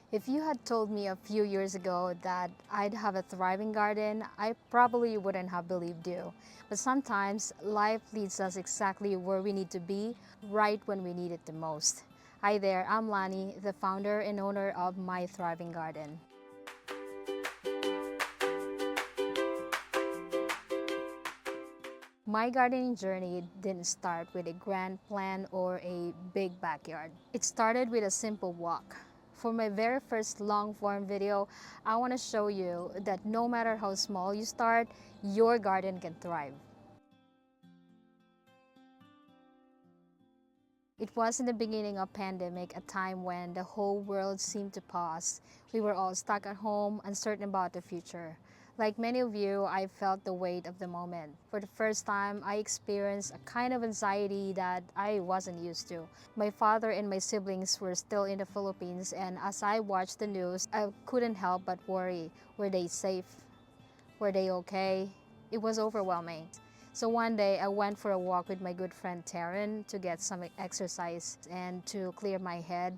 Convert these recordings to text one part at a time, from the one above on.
If you had told me a few years ago that I'd have a thriving garden, I probably wouldn't have believed you. But sometimes life leads us exactly where we need to be, right when we need it the most. Hi there, I'm Lani, the founder and owner of My Thriving Garden. My gardening journey didn't start with a grand plan or a big backyard. It started with a simple walk. For my very first long form video, I want to show you that no matter how small you start, your garden can thrive. It was in the beginning of pandemic, a time when the whole world seemed to pause. We were all stuck at home, uncertain about the future. Like many of you, I felt the weight of the moment. For the first time, I experienced a kind of anxiety that I wasn't used to. My father and my siblings were still in the Philippines, and as I watched the news, I couldn't help but worry. Were they safe? Were they okay? It was overwhelming. So one day I went for a walk with my good friend Taryn to get some exercise and to clear my head.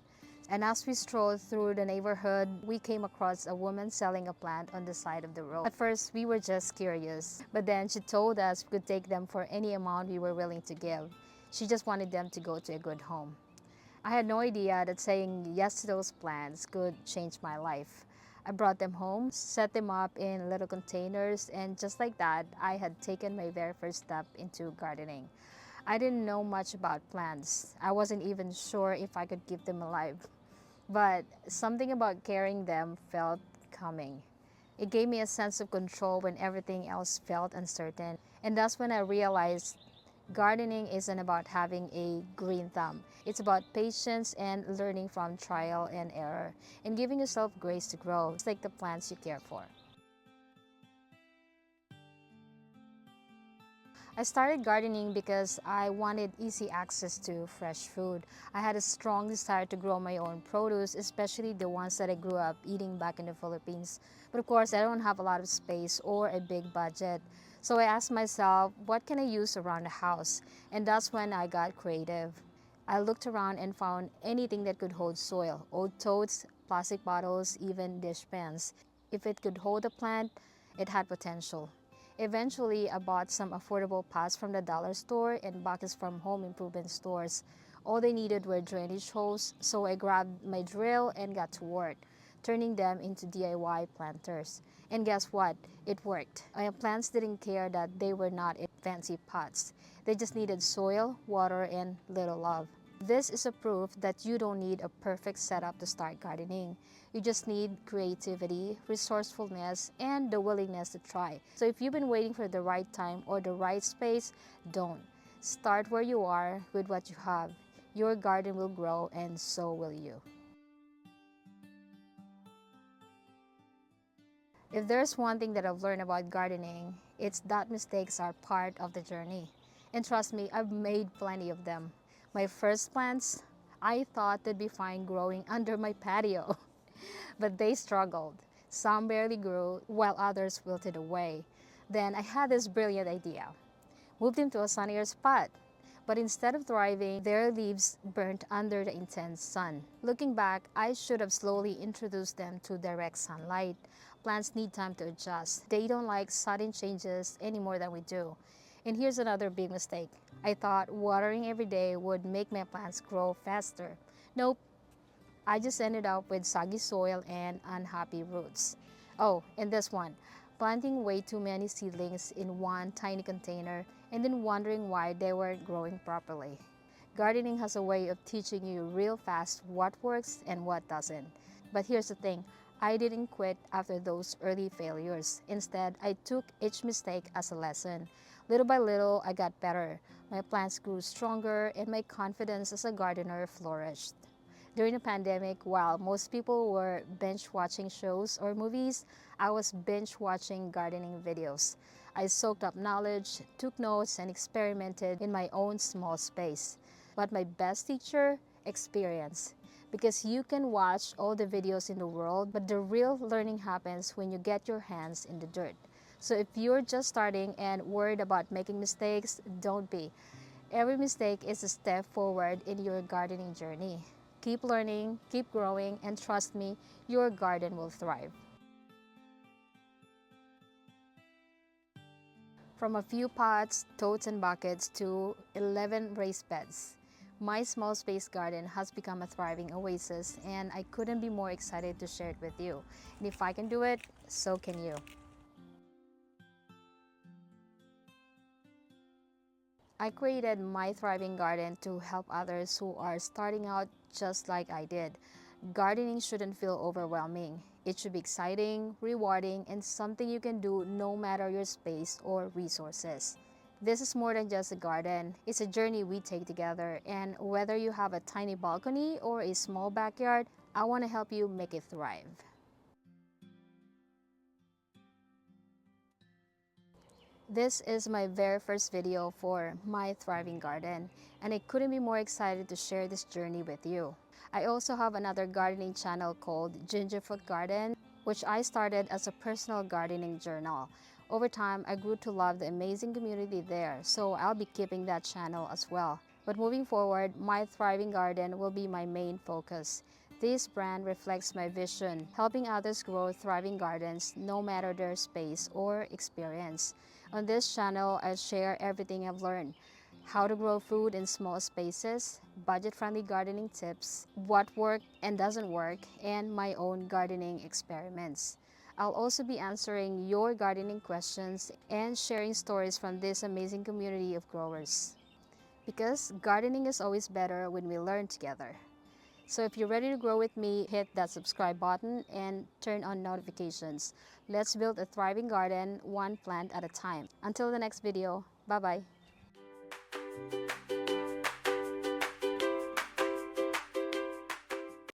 And as we strolled through the neighborhood, we came across a woman selling a plant on the side of the road. At first, we were just curious, but then she told us we could take them for any amount we were willing to give. She just wanted them to go to a good home. I had no idea that saying yes to those plants could change my life. I brought them home, set them up in little containers, and just like that, I had taken my very first step into gardening. I didn't know much about plants. I wasn't even sure if I could keep them alive. But something about carrying them felt coming. It gave me a sense of control when everything else felt uncertain. And that's when I realized gardening isn't about having a green thumb. It's about patience and learning from trial and error and giving yourself grace to grow, just like the plants you care for. I started gardening because I wanted easy access to fresh food. I had a strong desire to grow my own produce, especially the ones that I grew up eating back in the Philippines. But of course, I don't have a lot of space or a big budget. So I asked myself, what can I use around the house? And that's when I got creative. I looked around and found anything that could hold soil, old totes, plastic bottles, even dish pans. If it could hold a plant, it had potential. Eventually, I bought some affordable pots from the dollar store and boxes from home improvement stores. All they needed were drainage holes, so I grabbed my drill and got to work, turning them into DIY planters. And guess what? It worked. My plants didn't care that they were not in fancy pots. They just needed soil, water, and little love. This is a proof that you don't need a perfect setup to start gardening. You just need creativity, resourcefulness, and the willingness to try. So if you've been waiting for the right time or the right space, don't. Start where you are with what you have. Your garden will grow and so will you. If there's one thing that I've learned about gardening, it's that mistakes are part of the journey. And trust me, I've made plenty of them. My first plants, I thought they'd be fine growing under my patio, but they struggled. Some barely grew, while others wilted away. Then I had this brilliant idea. Moved them to a sunnier spot. But instead of thriving, their leaves burnt under the intense sun. Looking back, I should have slowly introduced them to direct sunlight. Plants need time to adjust. They don't like sudden changes any more than we do. And here's another big mistake. I thought watering every day would make my plants grow faster. Nope, I just ended up with soggy soil and unhappy roots. Oh, and this one, planting way too many seedlings in one tiny container and then wondering why they weren't growing properly. Gardening has a way of teaching you real fast what works and what doesn't. But here's the thing, I didn't quit after those early failures. Instead, I took each mistake as a lesson. Little by little, I got better. My plants grew stronger and my confidence as a gardener flourished. During the pandemic, while most people were binge watching shows or movies, I was binge watching gardening videos. I soaked up knowledge, took notes, and experimented in my own small space. But my best teacher, experience. Because you can watch all the videos in the world, but the real learning happens when you get your hands in the dirt. So if you're just starting and worried about making mistakes, don't be. Every mistake is a step forward in your gardening journey. Keep learning, keep growing, and trust me, your garden will thrive. From a few pots, totes, and buckets to 11 raised beds, my small space garden has become a thriving oasis, and I couldn't be more excited to share it with you. And if I can do it, so can you. I created My Thriving Garden to help others who are starting out just like I did. Gardening shouldn't feel overwhelming. It should be exciting, rewarding, and something you can do no matter your space or resources. This is more than just a garden. It's a journey we take together, and whether you have a tiny balcony or a small backyard, I want to help you make it thrive. This is my very first video for My Thriving Garden, and I couldn't be more excited to share this journey with you. I also have another gardening channel called Gingerfoot Garden, which I started as a personal gardening journal. Over time, I grew to love the amazing community there, so I'll be keeping that channel as well. But moving forward, My Thriving Garden will be my main focus. This brand reflects my vision, helping others grow thriving gardens no matter their space or experience. On this channel, I share everything I've learned: how to grow food in small spaces, budget-friendly gardening tips, what worked and doesn't work, and my own gardening experiments. I'll also be answering your gardening questions and sharing stories from this amazing community of growers. Because gardening is always better when we learn together. So if you're ready to grow with me, hit that subscribe button and turn on notifications. Let's build a thriving garden, one plant at a time. Until the next video, bye-bye.